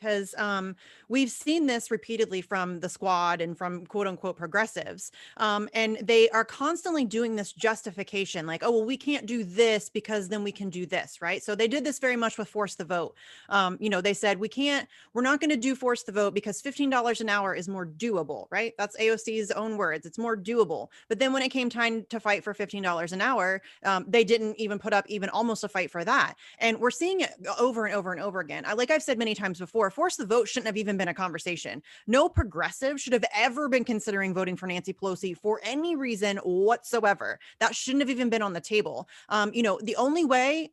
because we've seen this repeatedly from the squad and from quote unquote progressives. And they are constantly doing this justification like, oh, well, we can't do this because then we can do this, right? So they did this very much with force the vote. They said, we're not going to do force the vote because $15 an hour is more doable, right? That's AOC's own words. It's more doable. But then when it came time to fight for $15 an hour, they didn't even put up even almost a fight for that. And we're seeing it over and over and over again. Like I've said many times before, force the vote shouldn't have even been a conversation. No progressive should have ever been considering voting for Nancy Pelosi for any reason whatsoever. That shouldn't have even been on the table. The only way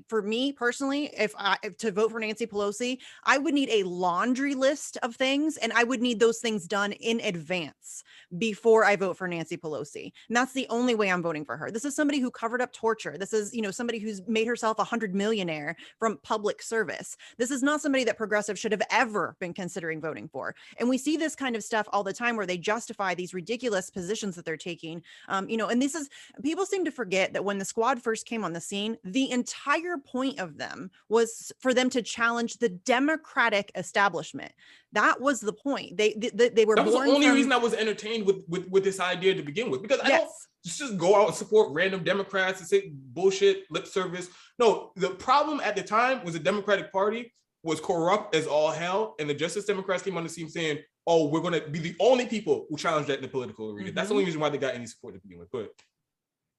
for me personally, if to vote for Nancy Pelosi, I would need a laundry list of things, and I would need those things done in advance before I vote for Nancy Pelosi. And that's the only way I'm voting for her. This is somebody who covered up torture. This is, somebody who's made herself a 100 millionaire from public service. This is not somebody that progressive should have ever been considering voting for. And we see this kind of stuff all the time where they justify these ridiculous positions that they're taking. And this is, people seem to forget that when the squad first came on the scene, the entire point of them was for them to challenge the Democratic establishment. That was the point. They were. That was the only reason I was entertained with this idea to begin with, because I don't just go out and support random Democrats and say bullshit lip service. No, the problem at the time was the Democratic Party was corrupt as all hell, and the Justice Democrats came on the scene saying, "Oh, we're going to be the only people who challenge that in the political arena." Mm-hmm. That's the only reason why they got any support to begin with. But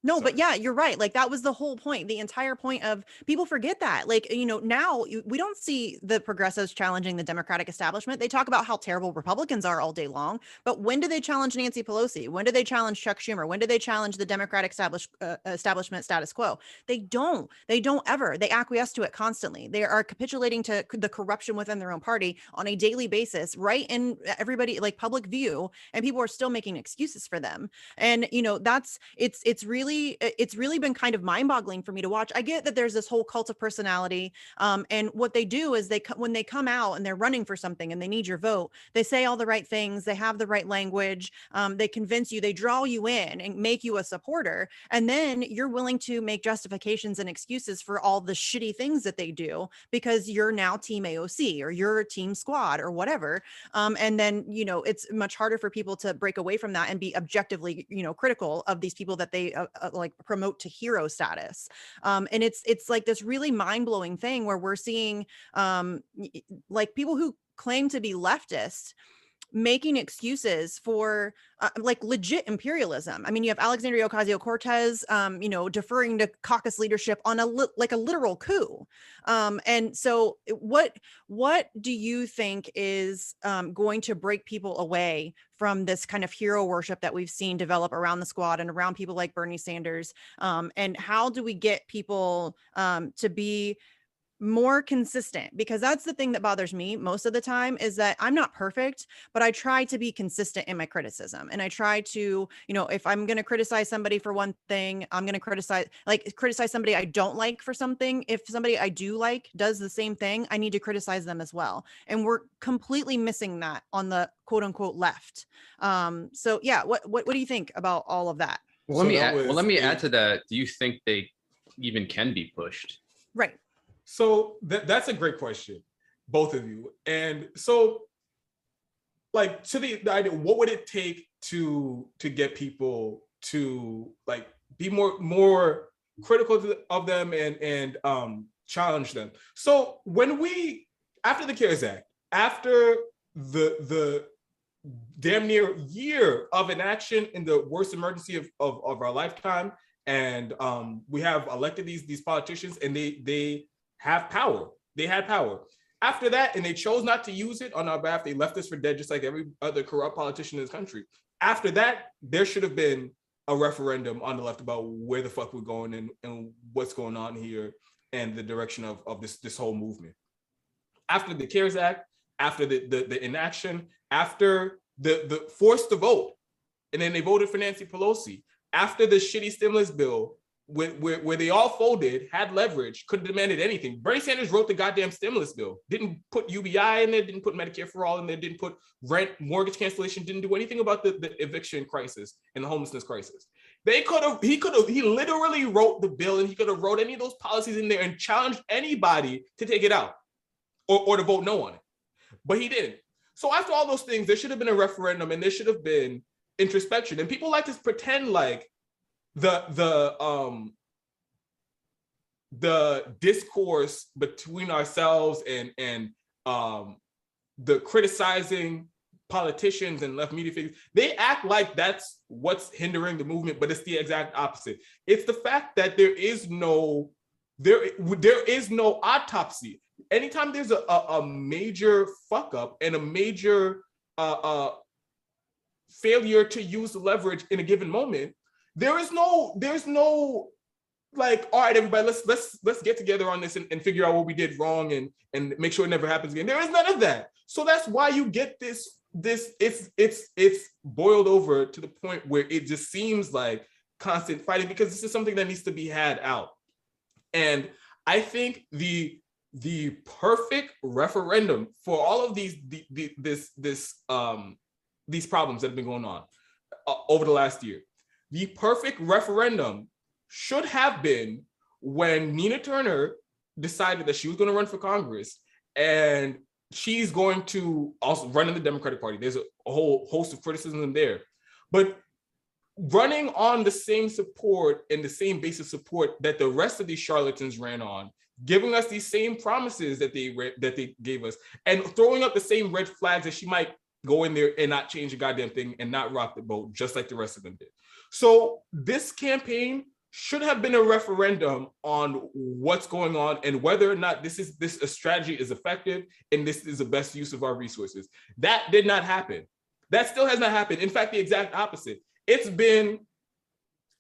no, but yeah, you're right. Like that was the whole point. The entire point of people forget that. Like, now we don't see the progressives challenging the Democratic establishment. They talk about how terrible Republicans are all day long. But when do they challenge Nancy Pelosi? When do they challenge Chuck Schumer? When do they challenge the Democratic establishment status quo? They don't. They don't ever. They acquiesce to it constantly. They are capitulating to the corruption within their own party on a daily basis, right in everybody like public view, and people are still making excuses for them. And it's really been kind of mind-boggling for me to watch. I get that there's this whole cult of personality, and what they do is when they come out and they're running for something and they need your vote, they say all the right things, they have the right language, they convince you, they draw you in and make you a supporter, and then you're willing to make justifications and excuses for all the shitty things that they do because you're now team AOC or you're team squad or whatever, and then it's much harder for people to break away from that and be objectively critical of these people that they like promote to hero status. And it's like this really mind-blowing thing where we're seeing like people who claim to be leftists making excuses for like legit imperialism. I mean, you have Alexandria Ocasio-Cortez, deferring to caucus leadership on a literal coup. And so what do you think is going to break people away from this kind of hero worship that we've seen develop around the squad and around people like Bernie Sanders? And how do we get people to be more consistent? Because that's the thing that bothers me most of the time, is that I'm not perfect, but I try to be consistent in my criticism. And I try to, if I'm going to criticize somebody for one thing, I'm going to criticize somebody I don't like for something. If somebody I do like does the same thing, I need to criticize them as well. And we're completely missing that on the quote unquote left. So yeah, what do you think about all of that? Well, let me add to that. Do you think they even can be pushed? Right. So that's a great question, both of you. And so, like, to the idea, what would it take to get people to like be more critical of them and challenge them? So when after the CARES Act, after the damn near year of inaction in the worst emergency of our lifetime, and we have elected these politicians, and they have power. They had power. After that, and they chose not to use it on our behalf, they left us for dead, just like every other corrupt politician in this country. After that, there should have been a referendum on the left about where the fuck we're going and what's going on here and the direction of this whole movement. After the CARES Act, after the inaction, after the forced to vote, and then they voted for Nancy Pelosi. After the shitty stimulus bill, where they all folded, had leverage, could have demanded anything. Bernie Sanders wrote the goddamn stimulus bill, didn't put UBI in there, didn't put Medicare for all in there, didn't put rent, mortgage cancellation, didn't do anything about the eviction crisis and the homelessness crisis. He literally wrote the bill, and he could have wrote any of those policies in there and challenged anybody to take it out or to vote no on it. but he didn't. So after all those things, there should have been a referendum and there should have been introspection. And people like to pretend like the discourse between ourselves and the criticizing politicians and left media figures, they act like that's what's hindering the movement, but it's the exact opposite. It's the fact that there is no autopsy. Anytime there's a major fuck up and a major failure to use the leverage in a given moment, there's no like, all right, everybody, let's get together on this and figure out what we did wrong and make sure it never happens again. There is none of that. So that's why you get this it's boiled over to the point where it just seems like constant fighting, because this is something that needs to be had out. And I think the perfect referendum for all of these problems that have been going on over the last year, the perfect referendum should have been when Nina Turner decided that she was going to run for Congress, and she's going to also run in the Democratic Party. There's a whole host of criticism there, but running on the same support and the same base of support that the rest of these charlatans ran on, giving us these same promises that they gave us, and throwing up the same red flags that she might go in there and not change a goddamn thing and not rock the boat just like the rest of them did. So this campaign should have been a referendum on what's going on and whether or not this strategy is effective and this is the best use of our resources. That did not happen. That still has not happened. In fact, the exact opposite. It's been,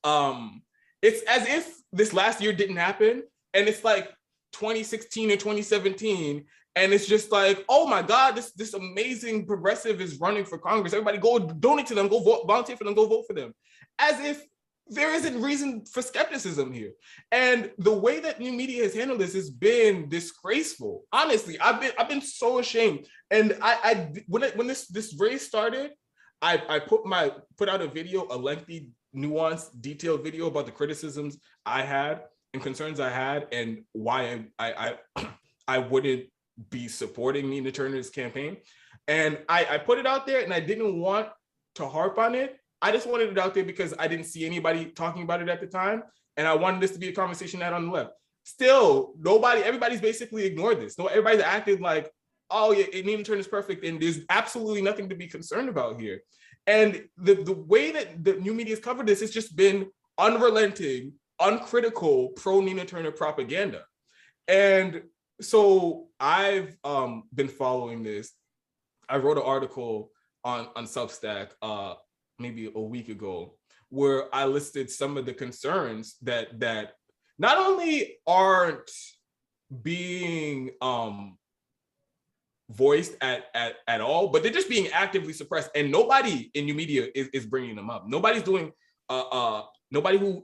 it's as if this last year didn't happen, and it's like 2016 or 2017, and it's just like, oh my God, this amazing progressive is running for Congress. Everybody go donate to them, go vote, volunteer for them, go vote for them. As if there isn't reason for skepticism here. And the way that new media has handled this has been disgraceful. Honestly, I've been so ashamed. And when this race started, I put out a video, a lengthy, nuanced, detailed video about the criticisms I had and concerns I had, and why I wouldn't be supporting Nina Turner's campaign. And I put it out there, and I didn't want to harp on it. I just wanted it out there because I didn't see anybody talking about it at the time, and I wanted this to be a conversation had on the left. Still, everybody's basically ignored this. So everybody's acted like, oh yeah, Nina Turner's perfect, and there's absolutely nothing to be concerned about here. And the way that the new media has covered this has just been unrelenting, uncritical pro Nina Turner propaganda. And so I've been following this. I wrote an article on Substack maybe a week ago, where I listed some of the concerns that not only aren't being voiced at all, but they're just being actively suppressed, and nobody in new media is bringing them up. Nobody's doing nobody who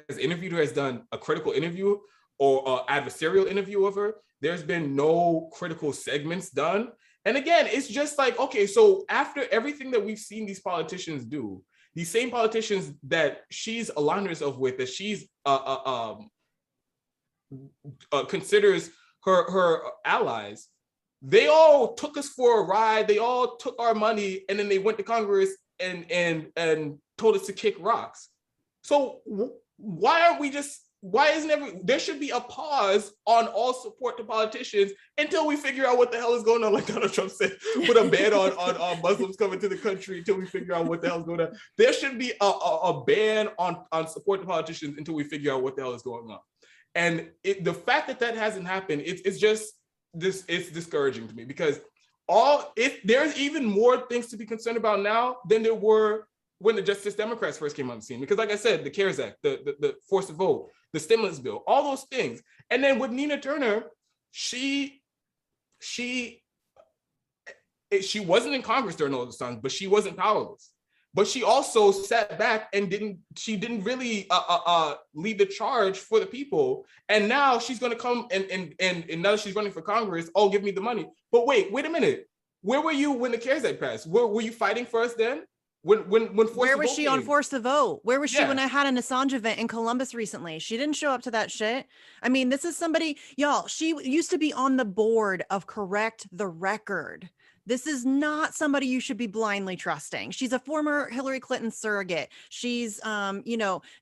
has interviewed her has done a critical interview or adversarial interview of her. There's been no critical segments done. And again, it's just like, okay, so after everything that we've seen these politicians do, these same politicians that she's aligned herself with, that she's considers her allies, they all took us for a ride. They all took our money, and then they went to Congress and told us to kick rocks. So why isn't there should be a pause on all support to politicians until we figure out what the hell is going on, like Donald Trump said, put a ban on Muslims coming to the country until we figure out what the hell is going on. There should be a ban on support to politicians until we figure out what the hell is going on. And the fact that hasn't happened, it's just this, it's discouraging to me, because there's even more things to be concerned about now than there were when the Justice Democrats first came on the scene. Because like I said, the CARES Act, the forced to vote, the stimulus bill, all those things. And then with Nina Turner, she wasn't in Congress during all those times, but she wasn't powerless. But she also sat back and didn't really lead the charge for the people. And now she's going to come and now that she's running for Congress, oh, give me the money. But wait a minute. Where were you when the CARES Act passed? Were you fighting for us then? when forced Where to was vote she on came. Force to Vote? Where was she when Yeah. I had an Assange event in Columbus recently? She didn't show up to that shit. I mean, this is somebody, y'all, she used to be on the board of Correct the Record. This is not somebody you should be blindly trusting. She's a former Hillary Clinton surrogate. She's,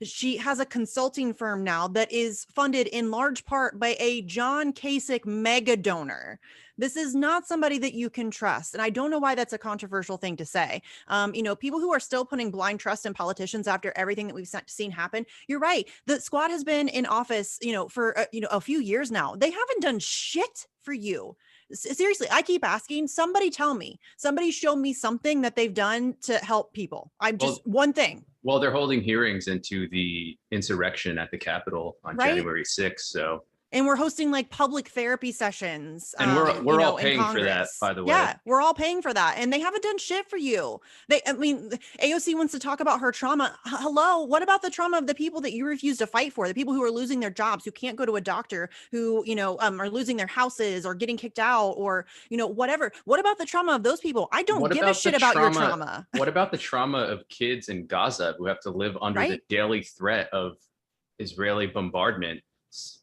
she has a consulting firm now that is funded in large part by a John Kasich mega donor. This is not somebody that you can trust. And I don't know why that's a controversial thing to say. People who are still putting blind trust in politicians after everything that we've seen happen. You're right. The squad has been in office, for a few years now. They haven't done shit for you. Seriously, I keep asking, somebody tell me, somebody show me something that they've done to help people. I'm just one thing. Well, they're holding hearings into the insurrection at the Capitol on January 6th. So, and we're hosting like public therapy sessions. And we're all paying for that, by the way. Yeah, we're all paying for that. And they haven't done shit for you. AOC wants to talk about her trauma. Hello, what about the trauma of the people that you refuse to fight for? The people who are losing their jobs, who can't go to a doctor, who, are losing their houses or getting kicked out or, whatever. What about the trauma of those people? I don't give a shit about your trauma. What about the trauma of kids in Gaza who have to live under the daily threat of Israeli bombardment?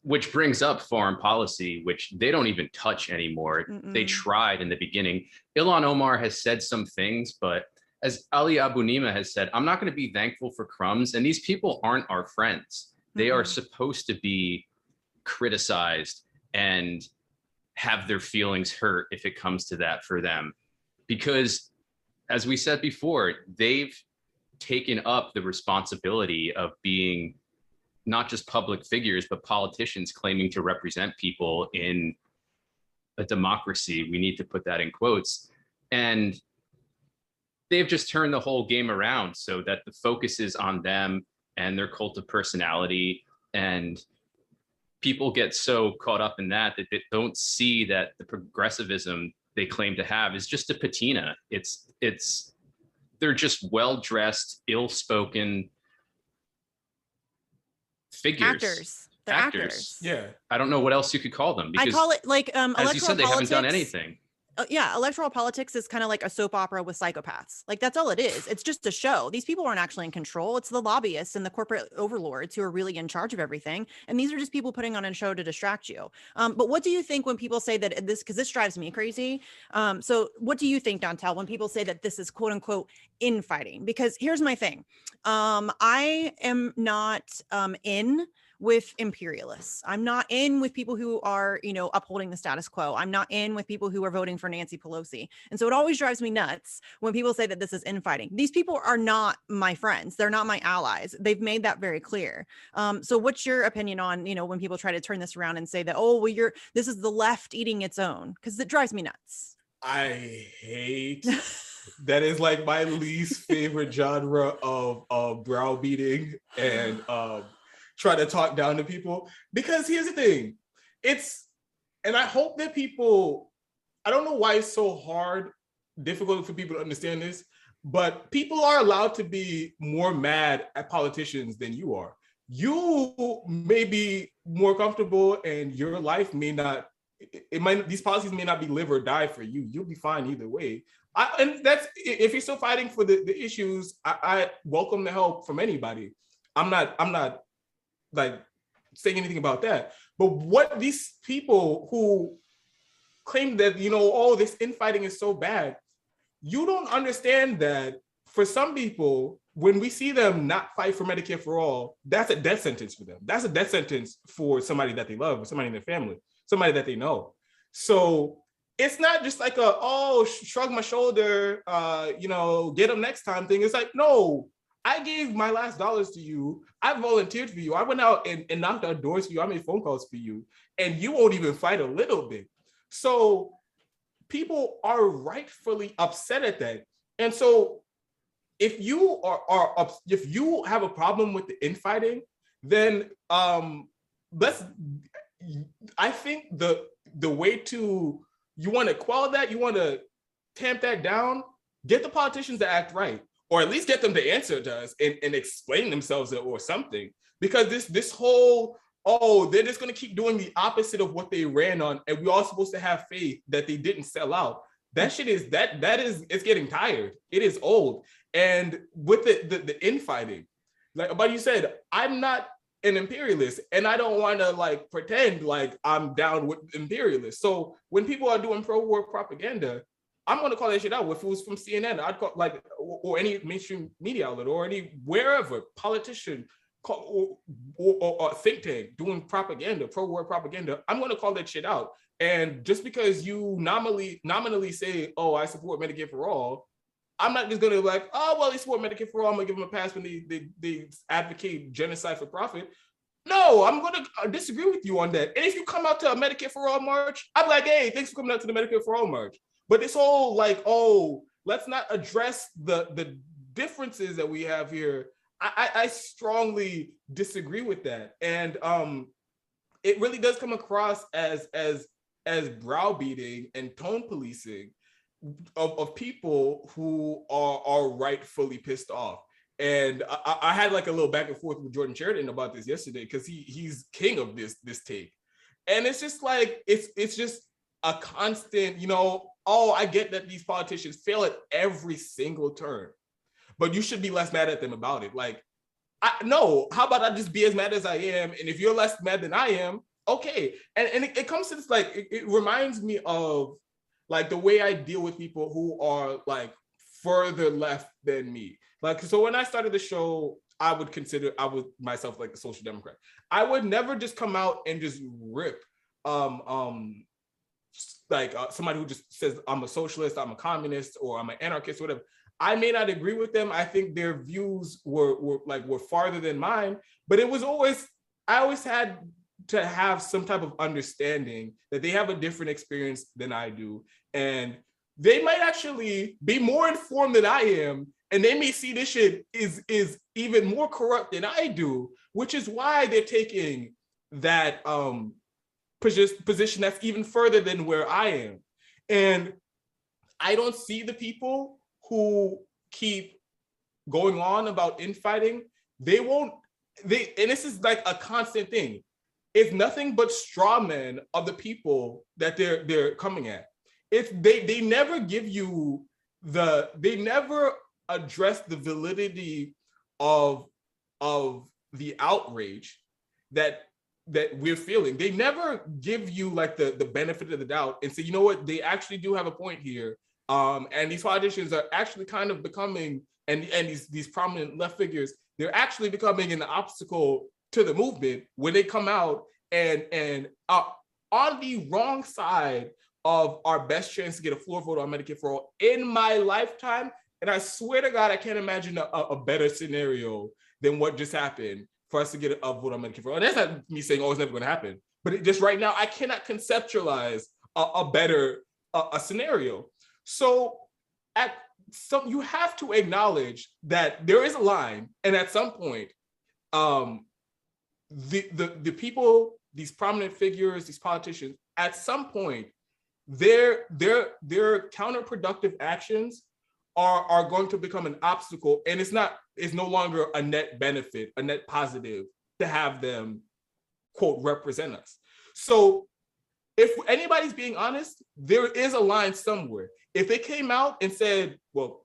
Which brings up foreign policy, which they don't even touch anymore. They tried in the beginning. Ilhan Omar has said some things, but as Ali Abu Nima has said, I'm not going to be thankful for crumbs. And these people aren't our friends. They are supposed to be criticized and have their feelings hurt if it comes to that for them. Because as we said before, they've taken up the responsibility of being not just public figures, but politicians claiming to represent people in a democracy. We need to put that in quotes. And they've just turned the whole game around so that the focus is on them and their cult of personality. And people get so caught up in that they don't see that the progressivism they claim to have is just a patina. They're just well-dressed, ill-spoken figures. They're actors. Yeah. I don't know what else you could call them. I call it like as you said, they haven't done anything. Electoral politics is kind of like a soap opera with psychopaths. Like that's all it is. It's just a show. These people aren't actually in control. It's the lobbyists and the corporate overlords who are really in charge of everything. And these are just people putting on a show to distract you. But what do you think when people say that because this drives me crazy. So what do you think, Dontel, when people say that this is quote unquote infighting? Because here's my thing. I am not in with imperialists. I'm not in with people who are, upholding the status quo. I'm not in with people who are voting for Nancy Pelosi. And so it always drives me nuts when people say that this is infighting. These people are not my friends. They're not my allies. They've made that very clear. So what's your opinion on, when people try to turn this around and say that, oh, well, this is the left eating its own? Because it drives me nuts. I hate that is like my least favorite genre of browbeating and try to talk down to people, because here's the thing, and I hope that people, I don't know why it's so difficult for people to understand this, but people are allowed to be more mad at politicians than you are. You may be more comfortable and your life may not, these policies may not be live or die for you. You'll be fine either way. And that's, if you're still fighting for the issues, I welcome the help from anybody. I'm not like saying anything about that. But what these people who claim that, this infighting is so bad, you don't understand that for some people, when we see them not fight for Medicare for all, that's a death sentence for them. That's a death sentence for somebody that they love, or somebody in their family, somebody that they know. So it's not just like shrug my shoulder, get them next time thing. It's like, no, I gave my last dollars to you. I volunteered for you. I went out and knocked on doors for you. I made phone calls for you. And you won't even fight a little bit. So people are rightfully upset at that. And so if you if you have a problem with the infighting, then I think the way to, you want to quell that, you want to tamp that down, get the politicians to act right. Or at least get them to answer to us and explain themselves or something. Because this whole, they're just going to keep doing the opposite of what they ran on. And we're all supposed to have faith that they didn't sell out. That shit is it's getting tired. It is old. And with the infighting, like but you said, I'm not an imperialist, and I don't want to like pretend like I'm down with imperialists. So when people are doing pro-war propaganda, I'm going to call that shit out. If it was from CNN, I'd call like or any mainstream media outlet or any wherever politician or think tank doing propaganda, pro-war propaganda, I'm going to call that shit out. And just because you nominally say, "Oh, I support Medicare for all," I'm not just going to be like, "Oh, well, they support Medicare for all. I'm going to give them a pass when they advocate genocide for profit." No, I'm going to disagree with you on that. And if you come out to a Medicare for all march, I'm like, "Hey, thanks for coming out to the Medicare for all march." But this whole like, "Oh, let's not address the differences that we have here." I strongly disagree with that, and it really does come across as browbeating and tone policing of people who are rightfully pissed off. And I had like a little back and forth with Jordan Sheridan about this yesterday because he's king of this take, and it's just like it's just a constant, oh, I get that these politicians fail at every single turn, but you should be less mad at them about it. Like, no, how about I just be as mad as I am? And if you're less mad than I am, okay. And it comes to this, like, it reminds me of like the way I deal with people who are like further left than me. Like, so when I started the show, I would myself like a social democrat. I would never just come out and just rip somebody who just says I'm a socialist, I'm a communist, or I'm an anarchist, whatever. I may not agree with them. I think their views were farther than mine, but I always had to have some type of understanding that they have a different experience than I do. And they might actually be more informed than I am. And they may see this shit is even more corrupt than I do, which is why they're taking that position that's even further than where I am. And I don't see the people who keep going on about infighting. And this is like a constant thing. It's nothing but straw men of the people that they're coming at. They never give you they never address the validity of the outrage that we're feeling. They never give you like the benefit of the doubt and say, you know what, they actually do have a point here. And these politicians are actually kind of becoming, and these prominent left figures, they're actually becoming an obstacle to the movement when they come out and on the wrong side of our best chance to get a floor vote on Medicare for all in my lifetime. And I swear to God, I can't imagine a better scenario than what just happened for us to get a vote on Medicare for all. And that's not me saying, oh, it's never going to happen. But just right now, I cannot conceptualize a better scenario. So you have to acknowledge that there is a line, and at some point, the people, these prominent figures, these politicians, at some point, their counterproductive actions are going to become an obstacle, and it's no longer a net benefit, a net positive to have them, quote, represent us. So if anybody's being honest, there is a line somewhere. If they came out and said, well,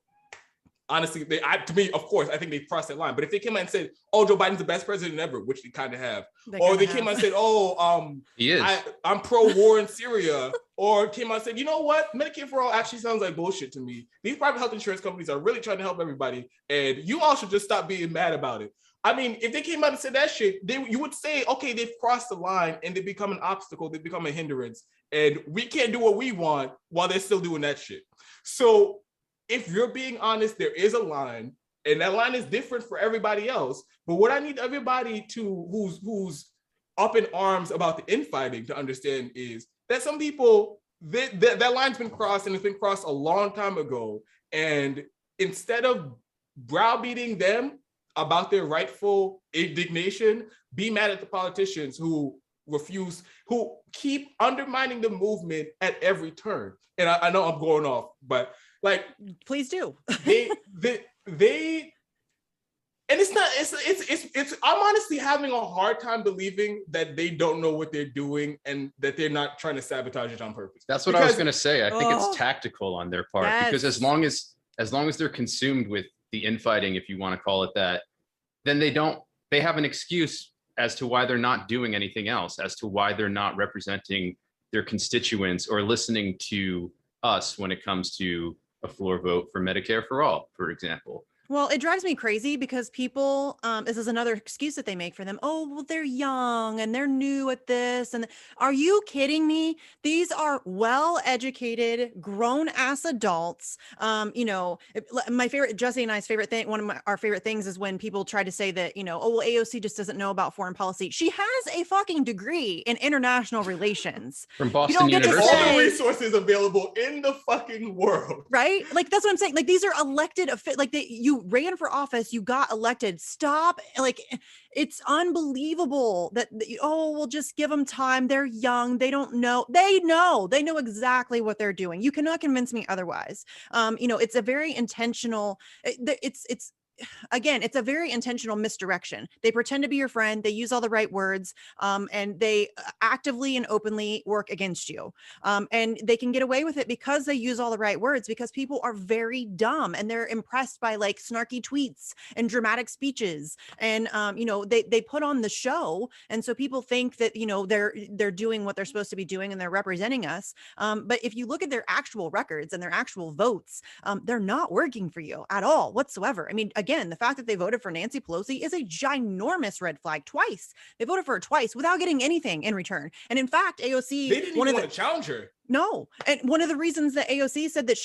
honestly, to me, of course, I think they've crossed that line. But if they came out and said, oh, Joe Biden's the best president ever, which they kind of have, or they came out and said, oh, he is. I'm pro-war in Syria, or came out and said, you know what, Medicare for all actually sounds like bullshit to me. These private health insurance companies are really trying to help everybody, and you all should just stop being mad about it. I mean, if they came out and said that shit, you would say, okay, they've crossed the line and they become an obstacle, they become a hindrance, and we can't do what we want while they're still doing that shit. So if you're being honest, there is a line, and that line is different for everybody else. But what I need everybody who's up in arms about the infighting to understand is that some people, that line's been crossed, and it's been crossed a long time ago. And instead of browbeating them about their rightful indignation, be mad at the politicians who keep undermining the movement at every turn. And I know I'm going off, but like, please do. they And it's not, it's, I'm honestly having a hard time believing that they don't know what they're doing and that they're not trying to sabotage it on purpose. That's what I was going to say. I think it's tactical on their part, because as long as they're consumed with the infighting, if you want to call it that, then they have an excuse as to why they're not doing anything else, as to why they're not representing their constituents or listening to us when it comes to a floor vote for Medicare for all, for example. Well, it drives me crazy because people, this is another excuse that they make for them. Oh, well, they're young and they're new at this. And are you kidding me? These are well-educated, grown-ass adults. My favorite, Jesse and I's favorite thing, one of our favorite things is when people try to say that, oh, well, AOC just doesn't know about foreign policy. She has a fucking degree in international relations. From Boston University. All the resources available in the fucking world. Right? Like, that's what I'm saying. Like, these are elected, you ran for office, you got elected. Stop. Like, it's unbelievable that we'll just give them time. They're young. They don't know. They know exactly what they're doing. You cannot convince me otherwise. It's a very intentional, it's a very intentional misdirection. They pretend to be your friend. They use all the right words, and they actively and openly work against you. And they can get away with it because they use all the right words, because people are very dumb and they're impressed by like snarky tweets and dramatic speeches. And, they put on the show. And so people think that, they're doing what they're supposed to be doing and they're representing us. But if you look at their actual records and their actual votes, they're not working for you at all whatsoever. I mean, again, the fact that they voted for Nancy Pelosi is a ginormous red flag. Twice. They voted for her twice without getting anything in return. And in fact, AOC, they didn't even want to challenge her. No. And one of the reasons that AOC said that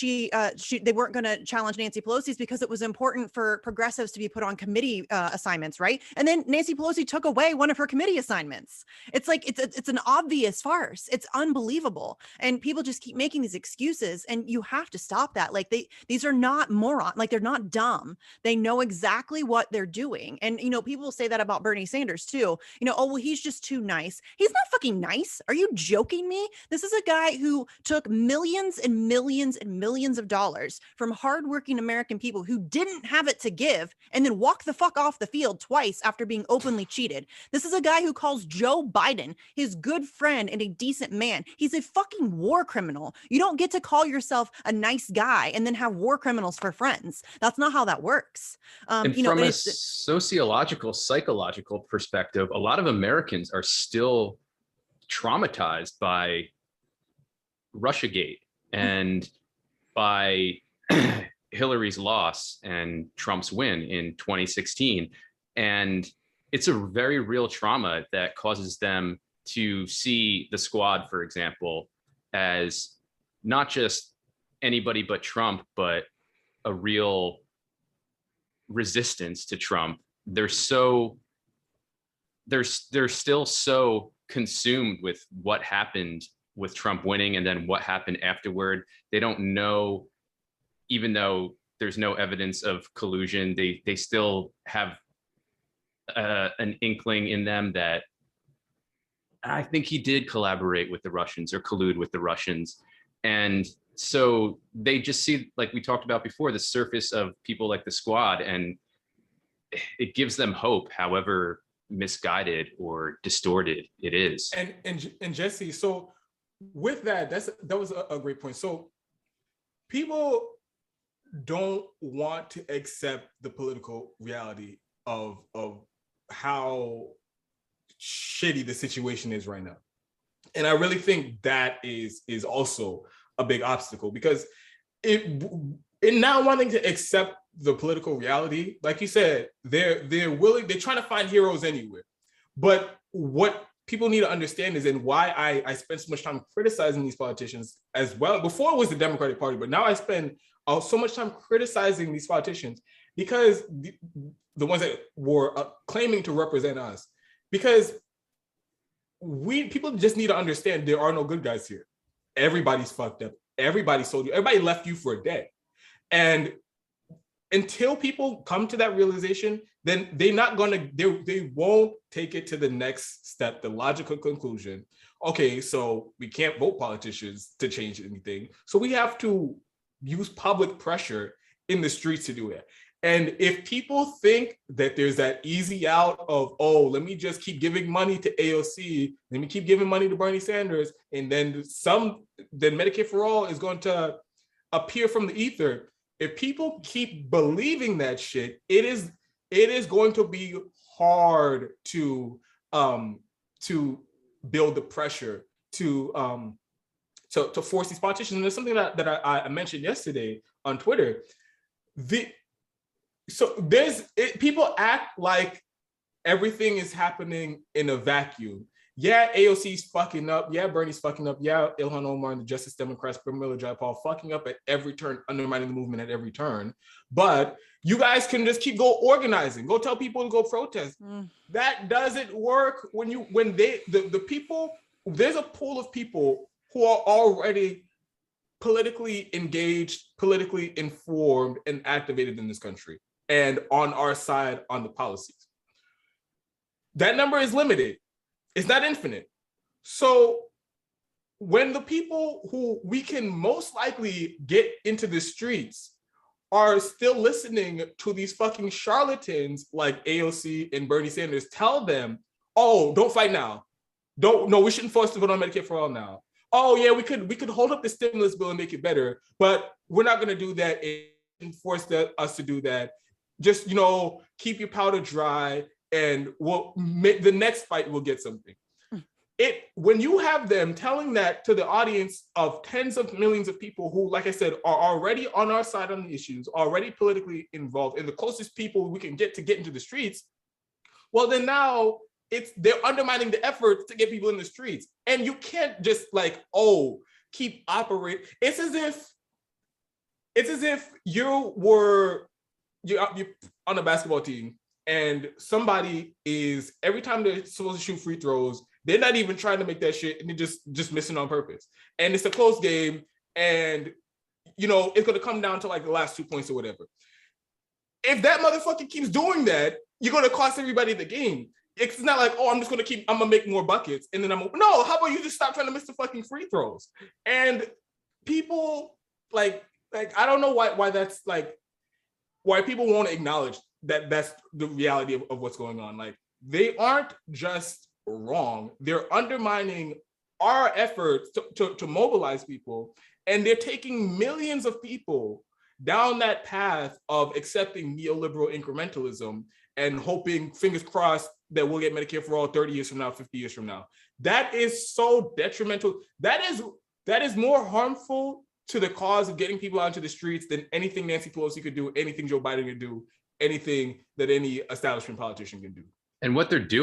they weren't going to challenge Nancy Pelosi is because it was important for progressives to be put on committee assignments, right? And then Nancy Pelosi took away one of her committee assignments. It's like, it's an obvious farce. It's unbelievable. And people just keep making these excuses, and you have to stop that. Like, these are not morons. Like, they're not dumb. They know exactly what they're doing. And, people say that about Bernie Sanders too. Oh, well, he's just too nice. He's not fucking nice. Are you joking me? This is a guy who took millions and millions and millions of dollars from hardworking American people who didn't have it to give, and then walked the fuck off the field twice after being openly cheated. This is a guy who calls Joe Biden his good friend and a decent man. He's a fucking war criminal. You don't get to call yourself a nice guy and then have war criminals for friends. That's not how that works. And from a sociological, psychological perspective, a lot of Americans are still traumatized by Russiagate and by Hillary's loss and Trump's win in 2016. And it's a very real trauma that causes them to see the squad, for example, as not just anybody but Trump, but a real resistance to Trump. They're still so consumed with what happened with Trump winning and then what happened afterward. They don't know, even though there's no evidence of collusion, they still have an inkling in them that I think he did collaborate with the Russians or collude with the Russians. And so they just see, like we talked about before, the surface of people like the squad, and it gives them hope, however misguided or distorted it is. And Jesse, so with that, that was a great point. So people don't want to accept the political reality of how shitty the situation is right now. And I really think that is also a big obstacle, because in not wanting to accept the political reality, like you said, they're trying to find heroes anywhere. But what people need to understand is, and why I spend so much time criticizing these politicians as well. Before it was the Democratic Party, but now I spend so much time criticizing these politicians, because the ones that were claiming to represent us, because people just need to understand there are no good guys here. Everybody's fucked up. Everybody sold you. Everybody left you for dead. And until people come to that realization, then they won't take it to the next step, the logical conclusion. Okay, so we can't vote politicians to change anything. So we have to use public pressure in the streets to do it. And if people think that there's that easy out of, oh, let me just keep giving money to AOC, let me keep giving money to Bernie Sanders, and then Medicare for All is going to appear from the ether. If people keep believing that shit, it is going to be hard to build the pressure to force these politicians. And there's something that I mentioned yesterday on Twitter. People act like everything is happening in a vacuum. Yeah, AOC's fucking up. Yeah, Bernie's fucking up. Yeah, Ilhan Omar and the Justice Democrats, Pramila Jayapal fucking up at every turn, undermining the movement at every turn. But you guys can just keep organizing. Go tell people to go protest. That doesn't work the people, there's a pool of people who are already politically engaged, politically informed, and activated in this country and on our side on the policies. That number is limited. It's not infinite. So when the people who we can most likely get into the streets are still listening to these fucking charlatans like AOC and Bernie Sanders tell them, oh, don't fight now. We shouldn't force to vote on Medicare for All now. Oh yeah, we could hold up the stimulus bill and make it better, but we're not going to do that and force us to do that. Just, keep your powder dry, and we'll make the next fight. We'll get something. When you have them telling that to the audience of tens of millions of people who, like I said, are already on our side on the issues, already politically involved, and the closest people we can get to get into the streets, well, then now they're undermining the effort to get people in the streets. And you can't just keep operating. It's as if you're on a basketball team and somebody is, every time they're supposed to shoot free throws, they're not even trying to make that shit and they're just missing on purpose. And it's a close game, and it's gonna come down to like the last 2 points or whatever. If that motherfucker keeps doing that, you're gonna cost everybody the game. It's not like, I'm gonna make more buckets, and then no, how about you just stop trying to miss the fucking free throws? And people like I don't know why that's like, why people won't acknowledge that that's the reality of what's going on. Like, they aren't just wrong, they're undermining our efforts to mobilize people, and they're taking millions of people down that path of accepting neoliberal incrementalism and hoping, fingers crossed, that we'll get Medicare for All 30 years from now, 50 years from now. That is so detrimental. That is more harmful to the cause of getting people out into the streets than anything Nancy Pelosi could do, anything Joe Biden could do, anything that any establishment politician can do. And what they're doing